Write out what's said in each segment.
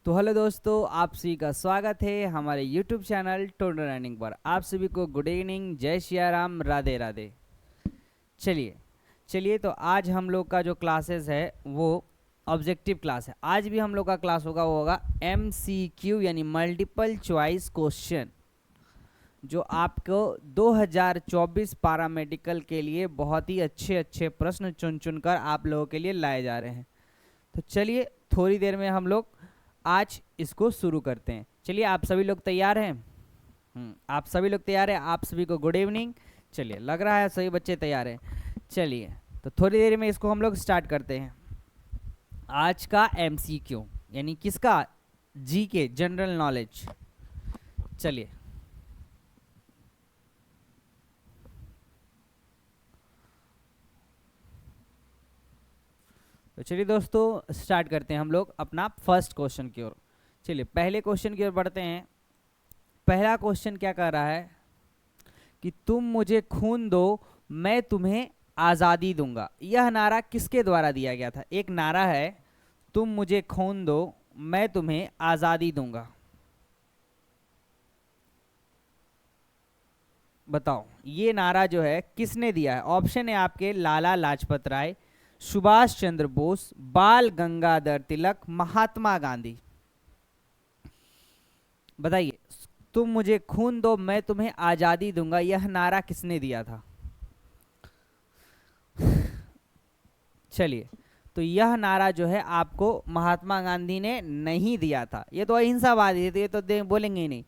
तो हेलो दोस्तों, आप सभी का स्वागत है हमारे YouTube चैनल टोटल रनिंग पर। आप सभी को गुड इवनिंग, जय सिया राम, राधे राधे। चलिए तो आज हम लोग का जो क्लासेस है वो ऑब्जेक्टिव क्लास है। आज भी हम लोग का क्लास होगा वो होगा MCQ यानी मल्टीपल चॉइस क्वेश्चन, जो आपको 2024 पैरामेडिकल के लिए बहुत ही अच्छे अच्छे प्रश्न चुन चुन कर आप लोगों के लिए लाए जा रहे हैं। तो चलिए थोड़ी देर में हम लोग आज इसको शुरू करते हैं। चलिए आप सभी लोग तैयार हैं? आप सभी लोग तैयार हैं? आप सभी को गुड इवनिंग। चलिए, लग रहा है सभी बच्चे तैयार हैं। चलिए तो थोड़ी देर में इसको हम लोग स्टार्ट करते हैं। आज का MCQ यानी किसका? GK, general knowledge. चलिए तो चलिए दोस्तों स्टार्ट करते हैं हम लोग अपना फर्स्ट क्वेश्चन की ओर। चलिए पहले क्वेश्चन की ओर बढ़ते हैं। पहला क्वेश्चन क्या कह रहा है कि तुम मुझे खून दो, मैं तुम्हें आज़ादी दूंगा। यह नारा किसके द्वारा दिया गया था? एक नारा है, तुम मुझे खून दो, मैं तुम्हें आज़ादी दूंगा। बताओ ये नारा जो है किसने दिया है? ऑप्शन है आपके लाला लाजपत राय, सुभाष चंद्र बोस, बाल गंगाधर तिलक, महात्मा गांधी। बताइए, तुम मुझे खून दो, मैं तुम्हें आजादी दूंगा, यह नारा किसने दिया था? चलिए तो यह नारा जो है आपको महात्मा गांधी ने नहीं दिया था। ये तो अहिंसावादी थे, ये तो बोलेंगे ही नहीं।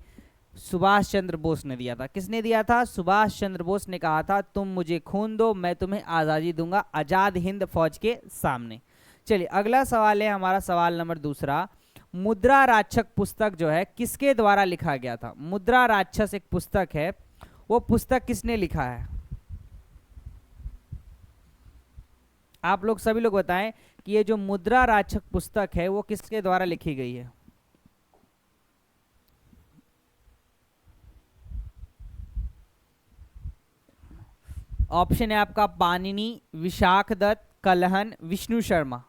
सुभाष चंद्र बोस ने दिया था। किसने दिया था? सुभाष चंद्र बोस ने कहा था तुम मुझे खून दो, मैं तुम्हें आज़ादी दूंगा, आज़ाद हिंद फौज के सामने। चलिए अगला सवाल है हमारा, सवाल नंबर दूसरा। मुद्रा राक्षस पुस्तक जो है किसके द्वारा लिखा गया था? मुद्रा राक्षस एक पुस्तक है, वो पुस्तक किसने लिखा है? आप लोग सभी लोग बताएं कि ये जो मुद्रा राक्षस पुस्तक है वो किसके द्वारा लिखी गई है? ऑप्शन है आपका पाणिनि, विशाख दत्त, कलहन, विष्णु शर्मा।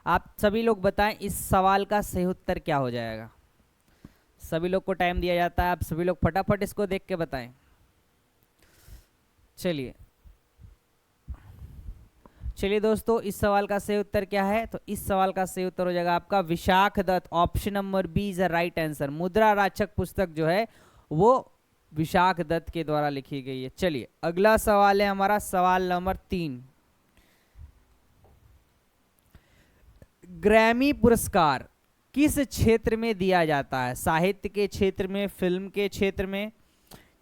आप सभी लोग बताएं इस सवाल का सही उत्तर क्या हो जाएगा। सभी लोग को टाइम दिया जाता है, आप सभी लोग फटाफट इसको देख के बताएं। चलिए दोस्तों, इस सवाल का सही उत्तर क्या है? तो इस सवाल का सही उत्तर हो जाएगा आपका Vishakh Datt. Option number B is the right answer. Mudra Rakshas पुस्तक जो है वो विशाख दत्त के द्वारा लिखी गई है। चलिए अगला सवाल है हमारा, सवाल नंबर 3। ग्रैमी पुरस्कार किस क्षेत्र में दिया जाता है? साहित्य के क्षेत्र में, फिल्म के क्षेत्र में,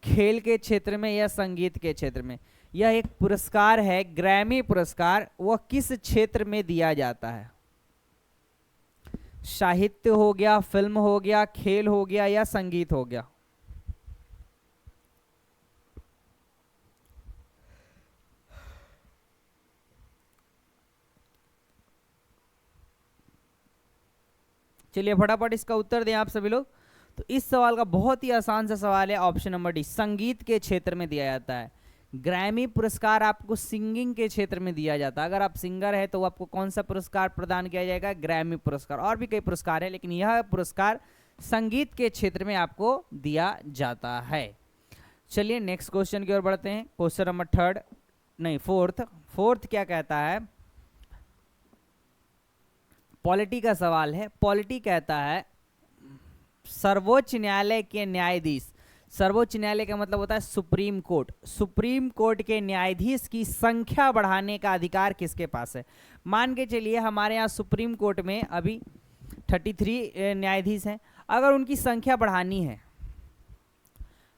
खेल के क्षेत्र में या संगीत के क्षेत्र में? यह एक पुरस्कार है ग्रैमी पुरस्कार, वह किस क्षेत्र में दिया जाता है? साहित्य हो गया, फिल्म हो गया, खेल हो गया या संगीत हो गया? चलिए फटाफट इसका उत्तर दें आप सभी लोग। तो इस सवाल का बहुत ही आसान सा सवाल है, ऑप्शन नंबर डी, संगीत के क्षेत्र में दिया जाता है। ग्रैमी पुरस्कार आपको सिंगिंग के क्षेत्र में दिया जाता है। अगर आप सिंगर है तो आपको कौन सा पुरस्कार प्रदान किया जाएगा? ग्रैमी पुरस्कार। और भी कई पुरस्कार है लेकिन यह पुरस्कार संगीत के क्षेत्र में आपको दिया जाता है। चलिए नेक्स्ट क्वेश्चन की ओर बढ़ते हैं। क्वेश्चन नंबर फोर्थ क्या कहता है? पॉलिटी का सवाल है। पॉलिटी कहता है सर्वोच्च न्यायालय के न्यायाधीश, सर्वोच्च न्यायालय का मतलब होता है सुप्रीम कोर्ट, सुप्रीम कोर्ट के न्यायाधीश की संख्या बढ़ाने का अधिकार किसके पास है? मान के चलिए हमारे यहाँ सुप्रीम कोर्ट में अभी 33 न्यायाधीश हैं। अगर उनकी संख्या बढ़ानी है,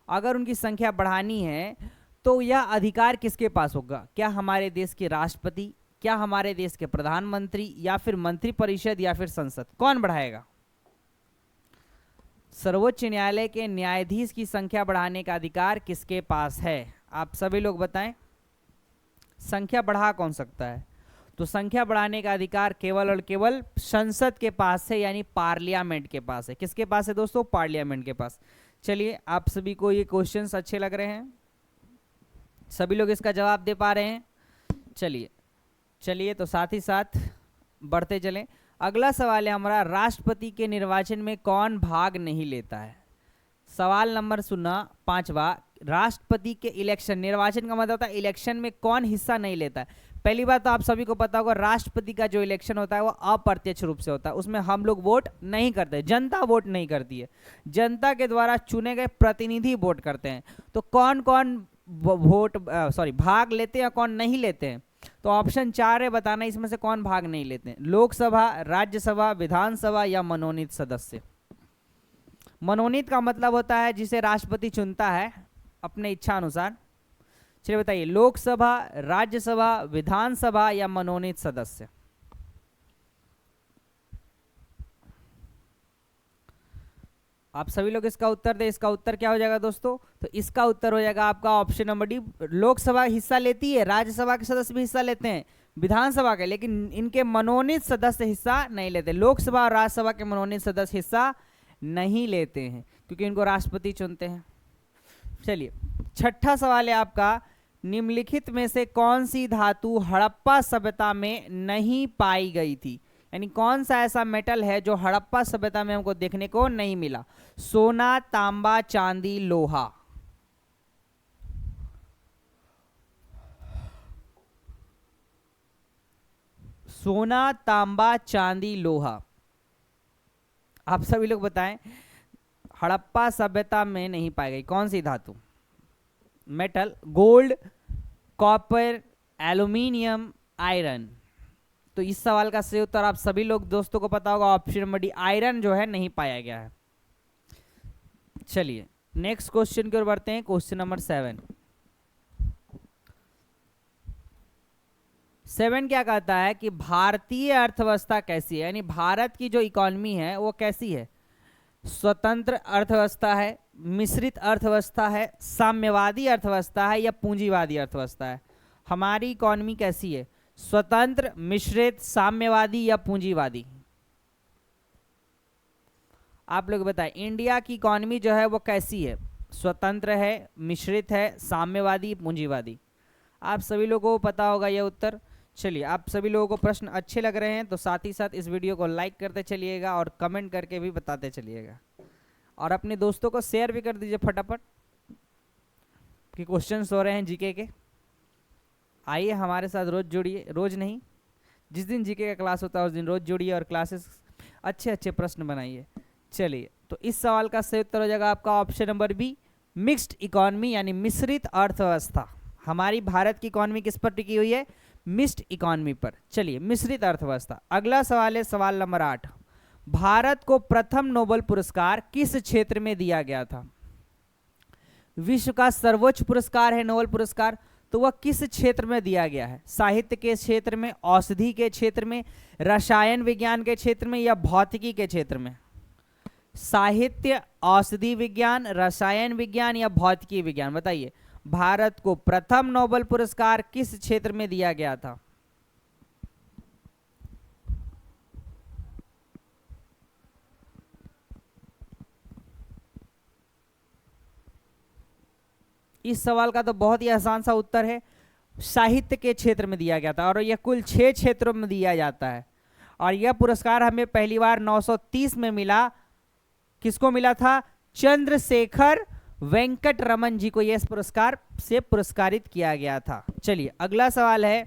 अगर उनकी संख्या बढ़ानी है तो यह अधिकार किसके पास होगा? क्या हमारे देश के राष्ट्रपति, क्या हमारे देश के प्रधानमंत्री, या फिर मंत्रिपरिषद, या फिर संसद? कौन बढ़ाएगा? सर्वोच्च न्यायालय के न्यायाधीश की संख्या बढ़ाने का अधिकार किसके पास है? आप सभी लोग बताएं, संख्या बढ़ा कौन सकता है? तो संख्या बढ़ाने का अधिकार केवल और केवल संसद के पास है, यानी पार्लियामेंट के पास है। किसके पास है दोस्तों? पार्लियामेंट के पास। चलिए आप सभी को ये क्वेश्चंस अच्छे लग रहे हैं? सभी लोग इसका जवाब दे पा रहे हैं? चलिए तो साथ ही साथ बढ़ते चलें। अगला सवाल है हमारा, राष्ट्रपति के निर्वाचन में कौन भाग नहीं लेता है। सवाल नंबर सुनना, पांचवा, राष्ट्रपति के इलेक्शन, निर्वाचन का मतलब होता है इलेक्शन में कौन हिस्सा नहीं लेता है। पहली बात तो आप सभी को पता होगा, राष्ट्रपति का जो इलेक्शन होता है वो अप्रत्यक्ष रूप से होता है, उसमें हम लोग वोट नहीं करते, जनता वोट नहीं करती है, जनता के द्वारा चुने गए प्रतिनिधि वोट करते हैं। तो कौन कौन भाग लेते हैं, कौन नहीं लेते हैं। तो ऑप्शन 4 है, बताना इसमें से कौन भाग नहीं लेते हैं। लोकसभा, राज्यसभा, विधानसभा या मनोनीत सदस्य। मनोनीत का मतलब होता है जिसे राष्ट्रपति चुनता है अपने इच्छा अनुसार। चलिए बताइए, लोकसभा, राज्यसभा, विधानसभा या मनोनीत सदस्य। आप सभी लोग इसका उत्तर दें। इसका उत्तर क्या हो जाएगा दोस्तों? तो इसका उत्तर हो जाएगा आपका ऑप्शन नंबर डी। लोकसभा हिस्सा लेती है, राज्यसभा के सदस्य भी हिस्सा लेते हैं, विधानसभा के, लेकिन इनके मनोनीत सदस्य हिस्सा नहीं लेते। लोकसभा और राज्यसभा के मनोनीत सदस्य हिस्सा नहीं लेते हैं क्योंकि इनको राष्ट्रपति चुनते हैं। चलिए, छठा सवाल है आपका, निम्नलिखित में से कौन सी धातु हड़प्पा सभ्यता में नहीं पाई गई थी। यानी कौन सा ऐसा मेटल है जो हड़प्पा सभ्यता में हमको देखने को नहीं मिला। सोना, तांबा, चांदी, लोहा। सोना, तांबा, चांदी, लोहा, आप सभी लोग बताएं, हड़प्पा सभ्यता में नहीं पाई गई कौन सी धातु, metal. Gold, copper, aluminium, iron. तो इस सवाल का सही उत्तर आप सभी लोग दोस्तों को पता होगा, ऑप्शन नंबर डी, आयरन जो है नहीं पाया गया है। चलिए नेक्स्ट क्वेश्चन की ओर बढ़ते हैं। क्वेश्चन नंबर 7 क्या कहता है कि भारतीय अर्थव्यवस्था कैसी है, यानी भारत की जो इकोनॉमी है वो कैसी है। स्वतंत्र अर्थव्यवस्था है, मिश्रित अर्थव्यवस्था है, साम्यवादी अर्थव्यवस्था है या पूंजीवादी अर्थव्यवस्था है। हमारी इकोनॉमी कैसी है, स्वतंत्र, मिश्रित, साम्यवादी या पूंजीवादी। आप लोग बताएं, इंडिया की इकोनॉमी जो है वो कैसी है, स्वतंत्र है, मिश्रित है, साम्यवादी, पूंजीवादी। आप सभी लोगों को पता होगा यह उत्तर। चलिए, आप सभी लोगों को प्रश्न अच्छे लग रहे हैं तो साथ ही साथ इस वीडियो को लाइक करते चलिएगा और कमेंट करके भी बताते चलिएगा, और अपने दोस्तों को शेयर भी कर दीजिए फटाफट कि क्वेश्चंस हो रहे हैं जीके के। आइए हमारे साथ रोज जुड़िए, रोज नहीं, जिस दिन जीके का क्लास होता है उस दिन रोज जुड़िए और क्लासेस अच्छे अच्छे प्रश्न बनाइए। चलिए, तो इस सवाल का सही उत्तर हो जाएगा आपका option number B, mixed economy, यानी मिश्रित अर्थव्यवस्था। हमारी भारत की इकोनॉमी किस पर टिकी हुई है, मिक्स्ड इकोनॉमी पर। चलिए, मिश्रित अर्थव्यवस्था। अगला सवाल है सवाल नंबर 8, भारत को प्रथम नोबेल पुरस्कार किस क्षेत्र में दिया गया था। विश्व का सर्वोच्च पुरस्कार है नोबेल पुरस्कार, तो वह किस क्षेत्र में दिया गया है। साहित्य के क्षेत्र में, औषधि के क्षेत्र में, रसायन विज्ञान के क्षेत्र में या भौतिकी के क्षेत्र में। साहित्य, औषधि विज्ञान, रसायन विज्ञान या भौतिकी विज्ञान। बताइए, भारत को प्रथम नोबेल पुरस्कार किस क्षेत्र में दिया गया था। इस सवाल का तो बहुत ही आसान सा उत्तर है, साहित्य के क्षेत्र में दिया गया था, और यह कुल 6 क्षेत्रों में दिया जाता है। और यह पुरस्कार हमें पहली बार 930 में मिला। किसको मिला था, चंद्रशेखर वेंकट रमन जी को यह पुरस्कार से पुरस्कारित किया गया था। चलिए अगला सवाल है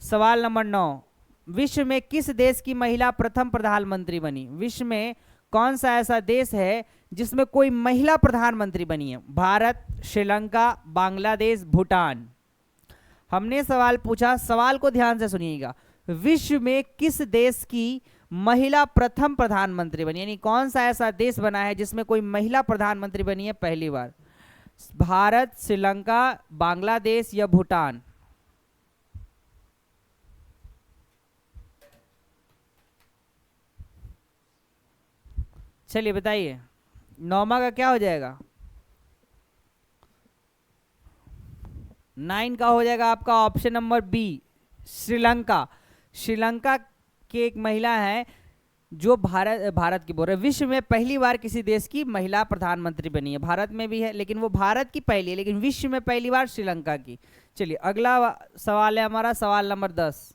सवाल नंबर 9, विश्व में किस देश की महिला प्रथम प्रधानमंत्री बनी। विश्व में कौन सा ऐसा देश है जिसमें कोई महिला प्रधानमंत्री बनी है। भारत, श्रीलंका, बांग्लादेश, भूटान। हमने सवाल पूछा, सवाल को ध्यान से सुनिएगा, विश्व में किस देश की महिला प्रथम प्रधानमंत्री बनी, यानी कौन सा ऐसा देश बना है जिसमें कोई महिला प्रधानमंत्री बनी है पहली बार। भारत, श्रीलंका, बांग्लादेश या भूटान। चलिए बताइए, 9वां का क्या हो जाएगा, 9 का हो जाएगा आपका option number B, Sri Lanka. Sri Lanka की एक महिला है जो भारत की बोल रहे, विश्व में पहली बार किसी देश की महिला प्रधानमंत्री बनी है। भारत में भी है लेकिन वो भारत की पहली है, लेकिन विश्व में पहली बार श्रीलंका की। चलिए अगला सवाल है हमारा सवाल नंबर 10,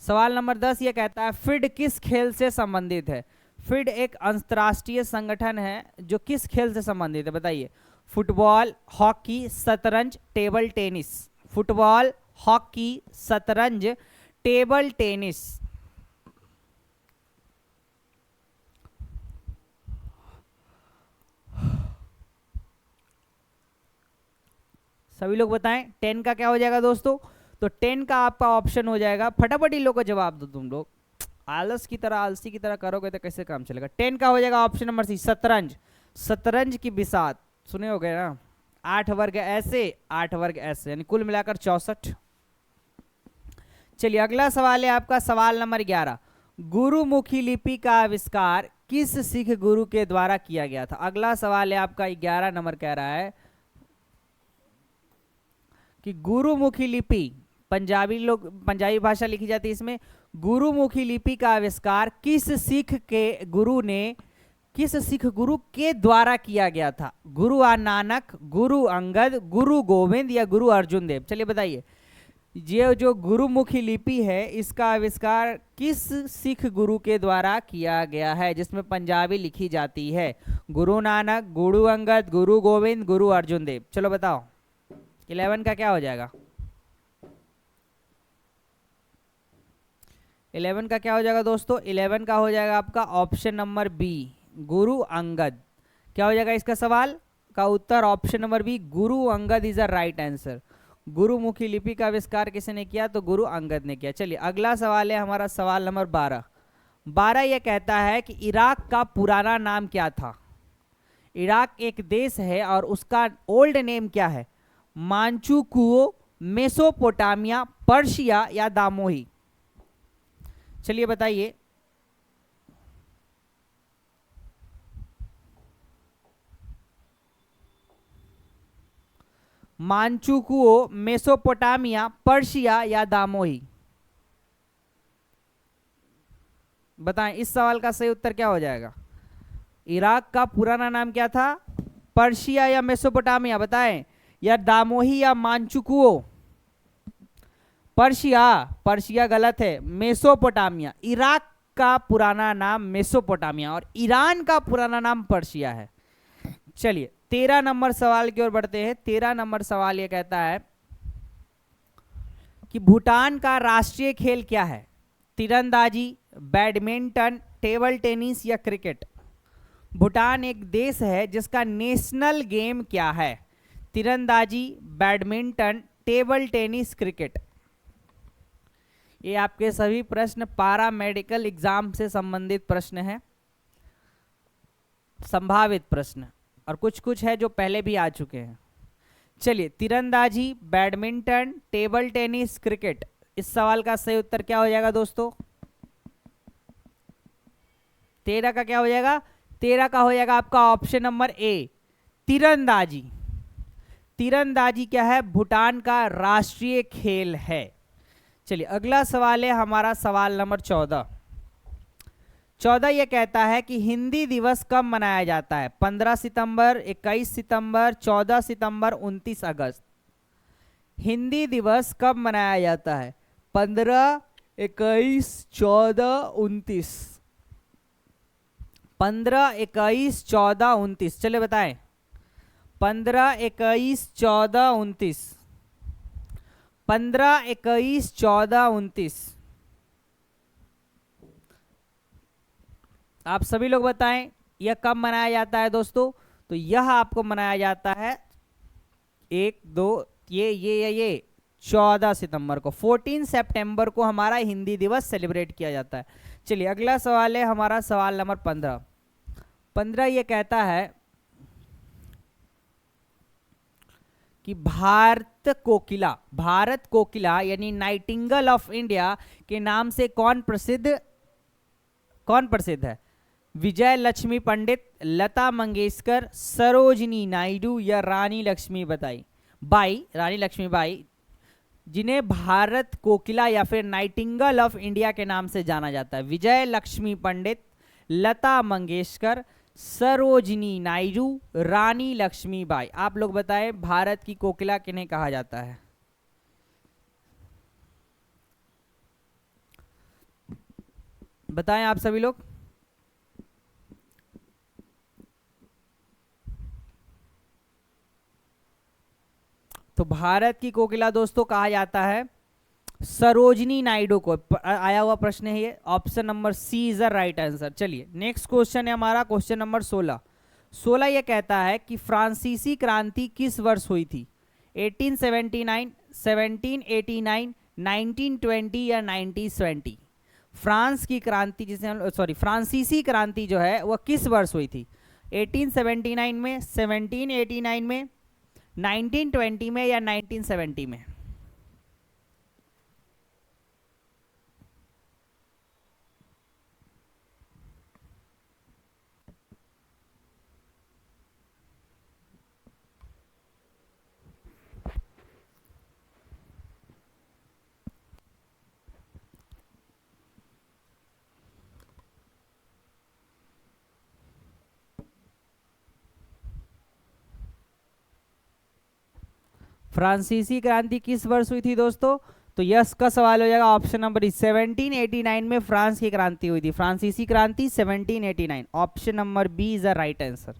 सवाल नंबर 10 ये कहता है फिड किस खेल से संबंधित है। फिड एक अंतर्राष्ट्रीय संगठन है जो किस खेल से संबंधित है, बताइए। फुटबॉल, हॉकी, शतरंज, टेबल टेनिस। फुटबॉल, हॉकी, शतरंज, टेबल टेनिस। सभी लोग बताएं 10 का क्या हो जाएगा दोस्तों। तो 10 का आपका ऑप्शन हो जाएगा, फटाफट इन लोग को जवाब दो। तुम लोग आलसी की तरह करोगे तो कैसे काम चलेगा। 10 का हो जाएगा ऑप्शन नंबर सी, शतरंज। शतरंज की बिसात सुने हो गए ना। 8 वर्ग ऐसे, 8 वर्ग ऐसे, यानी कुल मिलाकर 64। चलिए अगला सवाल है आपका, सवाल नंबर 11। गुरुमुखी लिपि का आविष्कार किस सिख गुरु के द्वारा किया गया था। अगला सवाल है आपका 11 नंबर, कह रहा है कि गुरुमुखी लिपि, पंजाबी भाषा लिखी जाती है इसमें। गुरुमुखी लिपि का आविष्कार किस सिख गुरु के द्वारा किया गया था। गुरु नानक, गुरु अंगद, गुरु गोविंद या गुरु अर्जुन देव। चलिए बताइए, ये जो गुरुमुखी लिपि है इसका आविष्कार किस सिख गुरु के द्वारा किया गया है, जिसमें पंजाबी लिखी जाती है। गुरु नानक, गुरु अंगद, गुरु गोविंद, गुरु अर्जुन देव। चलो बताओ 11 का क्या हो जाएगा। 11 का क्या हो जाएगा दोस्तों। 11 का हो जाएगा आपका option number B, Guru Angad. क्या हो जाएगा इसका सवाल का उत्तर, option number B, Guru Angad is the right answer. Gurmukhi लिपि का आविष्कार किसने किया, तो गुरु अंगद ने किया। चलिए अगला सवाल है हमारा, सवाल नंबर 12। 12 यह कहता है कि इराक का पुराना नाम क्या था। इराक एक देश है और उसका ओल्ड नेम क्या है। मांचुकुओ, मेसोपोटामिया, पर्शिया या दामोही। चलिए बताइए। मांचुकुओ, मेसोपोटामिया, पर्शिया या दामोही। बताएं इस सवाल का सही उत्तर क्या हो जाएगा। इराक का पुराना नाम क्या था, पर्शिया या मेसोपोटामिया, बताएं, या दामोही या मांचुकुओ। पर्शिया गलत है, मेसोपोटामिया। इराक का पुराना नाम मेसोपोटामिया और ईरान का पुराना नाम पर्शिया है। चलिए 13 नंबर सवाल की ओर बढ़ते हैं। 13 नंबर सवाल यह कहता है कि भूटान का राष्ट्रीय खेल क्या है। तीरंदाजी, बैडमिंटन, टेबल टेनिस या क्रिकेट। भूटान एक देश है जिसका नेशनल गेम क्या है। तीरंदाजी, बैडमिंटन, टेबल टेनिस, क्रिकेट। ये आपके सभी प्रश्न पारा मेडिकल एग्जाम से संबंधित प्रश्न हैं, संभावित प्रश्न, और कुछ कुछ है जो पहले भी आ चुके हैं। चलिए तीरंदाजी, बैडमिंटन, टेबल टेनिस, क्रिकेट, इस सवाल का सही उत्तर क्या हो जाएगा दोस्तों। 13 का क्या हो जाएगा। 13 का हो जाएगा आपका ऑप्शन नंबर ए, तीरंदाजी। तीरंदाजी क्या है, भूटान का राष्ट्रीय खेल है। चलिए अगला सवाल है हमारा, सवाल नंबर 14। 14 यह कहता है कि हिंदी दिवस कब मनाया जाता है। 15 सितंबर, 21 सितंबर, 14 सितंबर, 29 अगस्त। हिंदी दिवस कब मनाया जाता है। 15, 21, 14, 29। 15, 21, 14, 29। चलिए बताएं 15, 21, 14, 29। 15, 21, 14, 29। आप सभी लोग बताएं यह कब मनाया जाता है दोस्तों। तो यह आपको मनाया जाता है 1, 2, ये 14 सितंबर को, 14 सितंबर को हमारा हिंदी दिवस सेलिब्रेट किया जाता है। चलिए अगला सवाल है हमारा, सवाल नंबर 15। 15 ये कहता है कि भारत कोकिला यानी नाइटिंगेल ऑफ इंडिया के नाम से कौन प्रसिद्ध है। विजय लक्ष्मी पंडित, लता मंगेशकर, सरोजिनी नायडू या रानी लक्ष्मीबाई, जिन्हें भारत कोकिला या फिर नाइटिंगेल ऑफ इंडिया के नाम से जाना जाता है। विजय लक्ष्मी पंडित, लता मंगेशकर, सरोजिनी नायडू, रानी लक्ष्मीबाई। आप लोग बताएं भारत की कोकिला किन्हें कहा जाता है। बताएं आप सभी लोग। तो भारत की कोकिला दोस्तों कहा जाता है सरोजनी नायडू को। आया हुआ प्रश्न है ये, option number C is the right answer. चलिए नेक्स्ट क्वेश्चन है हमारा, क्वेश्चन नंबर 16। 16 ये कहता है कि फ्रांसीसी क्रांति किस वर्ष हुई थी? 1879, 1789, 1920 या 1920? फ्रांस की क्रांति जिसे हम फ्रांसीसी क्रांति जो है वह किस वर्ष हुई थी? 1879 में, 1789 में, 1920 में या 1970 में? फ्रांसीसी क्रांति किस वर्ष हुई थी दोस्तों? तो यस का सवाल हो जाएगा ऑप्शन नंबर 1789 में फ्रांस की क्रांति हुई थी। फ्रांसीसी क्रांति 1789, option number B is the right answer.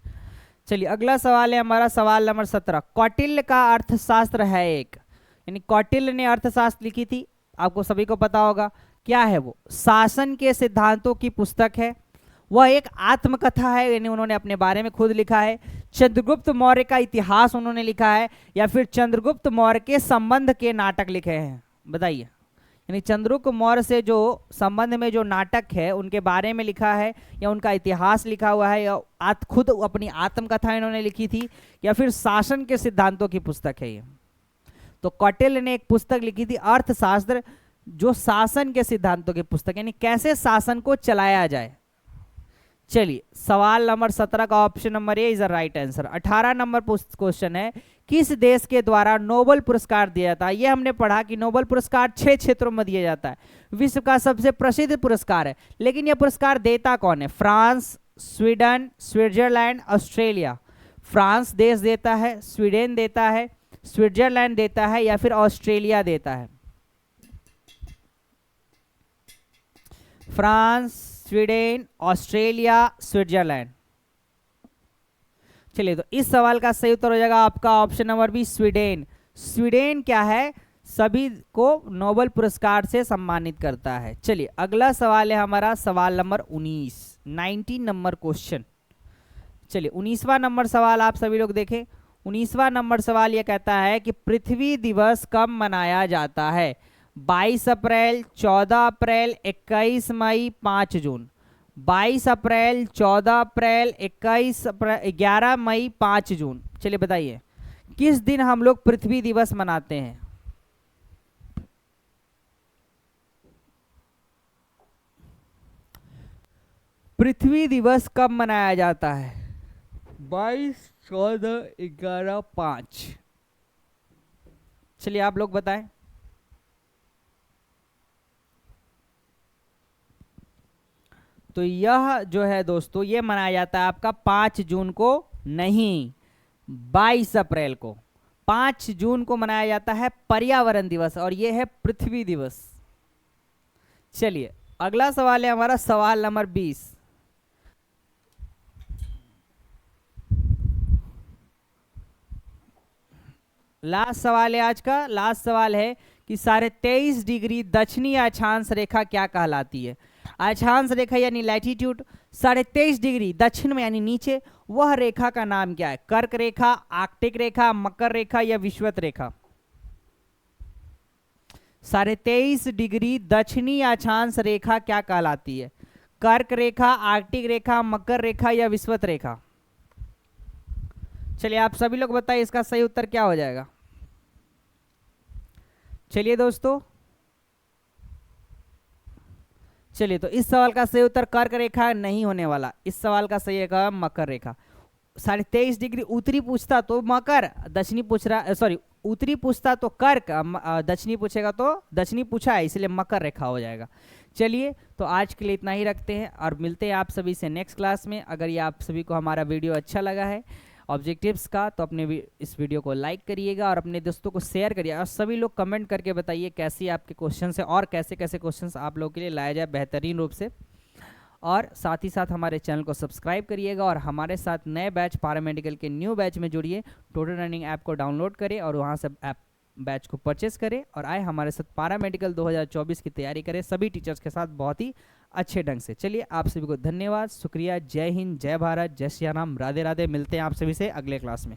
चलिए अगला सवाल है हमारा, सवाल नंबर 17। कौटिल्य का अर्थशास्त्र है एक, यानी कौटिल्य ने अर्थशास्त्र लिखी थी, आपको सभी को पता होगा। क्या है वो? शासन के सिद्धांतों की पुस्तक है, वह एक आत्मकथा है, यानी उन्होंने अपने बारे में खुद लिखा है। चंद्रगुप्त मौर्य का इतिहास उन्होंने लिखा है, या फिर चंद्रगुप्त मौर्य के संबंध के नाटक लिखे हैं? बताइए। यानी चंद्रगुप्त मौर्य से जो संबंध में जो नाटक है उनके बारे में लिखा है, या उनका इतिहास लिखा हुआ है, या खुद अपनी आत्मकथा इन्होंने लिखी थी, या फिर शासन के सिद्धांतों की पुस्तक है ये? तो कौटिल्य ने एक पुस्तक लिखी थी अर्थशास्त्र, जो शासन के सिद्धांतों की पुस्तक, यानी कैसे शासन को चलाया जाए। चलिए सवाल नंबर 17 का option number A is the right answer. 18 number question है, किस देश के द्वारा नोबेल पुरस्कार दिया जाता है? ये हमने पढ़ा कि नोबेल पुरस्कार 6 क्षेत्रों में दिया जाता है, विश्व का सबसे प्रसिद्ध पुरस्कार है। लेकिन यह पुरस्कार देता कौन है? France, Sweden, Switzerland, Australia. France देश देता है, स्वीडन देता है, स्विट्जरलैंड देता है, या फिर ऑस्ट्रेलिया देता है? France, Sweden, Australia, Switzerland. चलिए तो इस सवाल का सही उत्तर हो जाएगा आपका option number B, Sweden. Sweden क्या है? सभी को नोबेल पुरस्कार से सम्मानित करता है। चलिए अगला सवाल है हमारा, सवाल नंबर 19 नंबर क्वेश्चन। चलिए 19वां नंबर सवाल आप सभी लोग देखें। 19वां नंबर सवाल यह कहता है कि पृथ्वी दिवस कब मनाया जाता है? 22 अप्रैल, 14 अप्रैल, 21 मई, 5 जून। 22 अप्रैल, 14 अप्रैल, 21 अप्रैल, 11 मई, 5 जून। चलिए बताइए किस दिन हम लोग पृथ्वी दिवस मनाते हैं? पृथ्वी दिवस कब मनाया जाता है? 22, 14, 11, 5। चलिए आप लोग बताएं। तो यह जो है दोस्तों, ये मनाया जाता है आपका 5 जून को, नहीं 22 अप्रैल को। 5 जून को मनाया जाता है पर्यावरण दिवस, और यह है पृथ्वी दिवस। चलिए अगला सवाल है हमारा, सवाल नंबर 20। लास्ट सवाल है आज का, लास्ट सवाल है कि 23.5 डिग्री दक्षिणी अक्षांश रेखा क्या कहलाती है? अक्षांश रेखा यानी लैटिट्यूड, 23.5 डिग्री दक्षिण में यानी नीचे, वह रेखा का नाम क्या है? कर्क रेखा, आर्कटिक रेखा, मकर रेखा या विषुवत रेखा? 23.5 डिग्री दक्षिणी अक्षांश रेखा क्या कहलाती है? कर्क रेखा, आर्कटिक रेखा, मकर रेखा या विषुवत रेखा? चलिए आप सभी लोग बताइए इसका सही उत्तर क्या हो जाएगा। चलिए दोस्तों, चलिए तो इस सवाल का सही उत्तर कर्क रेखा नहीं होने वाला, इस सवाल का सही है मकर रेखा। 23.5 डिग्री उत्तरी पूछता तो मकर, दक्षिणी पूछ रहा, सॉरी उत्तरी पूछता तो कर्क, दक्षिणी पूछेगा तो दक्षिणी पूछा है इसलिए मकर रेखा हो जाएगा। चलिए तो आज के लिए इतना ही रखते हैं और मिलते हैं आप सभी से नेक्स्ट क्लास में। अगर ये आप सभी को हमारा वीडियो अच्छा लगा है ऑब्जेक्टिव्स का, तो अपने इस वीडियो को लाइक करिएगा और अपने दोस्तों को शेयर करिए, और सभी लोग कमेंट करके बताइए कैसे आपके क्वेश्चन है और कैसे कैसे क्वेश्चंस आप लोगों के लिए लाया जाए बेहतरीन रूप से। और साथ ही साथ हमारे चैनल को सब्सक्राइब करिएगा और हमारे साथ नए बैच पैरामेडिकल के न्यू बैच में जुड़िए। टोटल रनिंग ऐप को डाउनलोड करें और वहाँ से ऐप बैच को परचेस करें और आए हमारे साथ पैरामेडिकल 2024 की तैयारी करें सभी टीचर्स के साथ बहुत ही अच्छे ढंग से। चलिए आप सभी को धन्यवाद, शुक्रिया, जय हिंद, जय भारत, जय श्री राम, राधे राधे। मिलते हैं आप सभी से अगले क्लास में।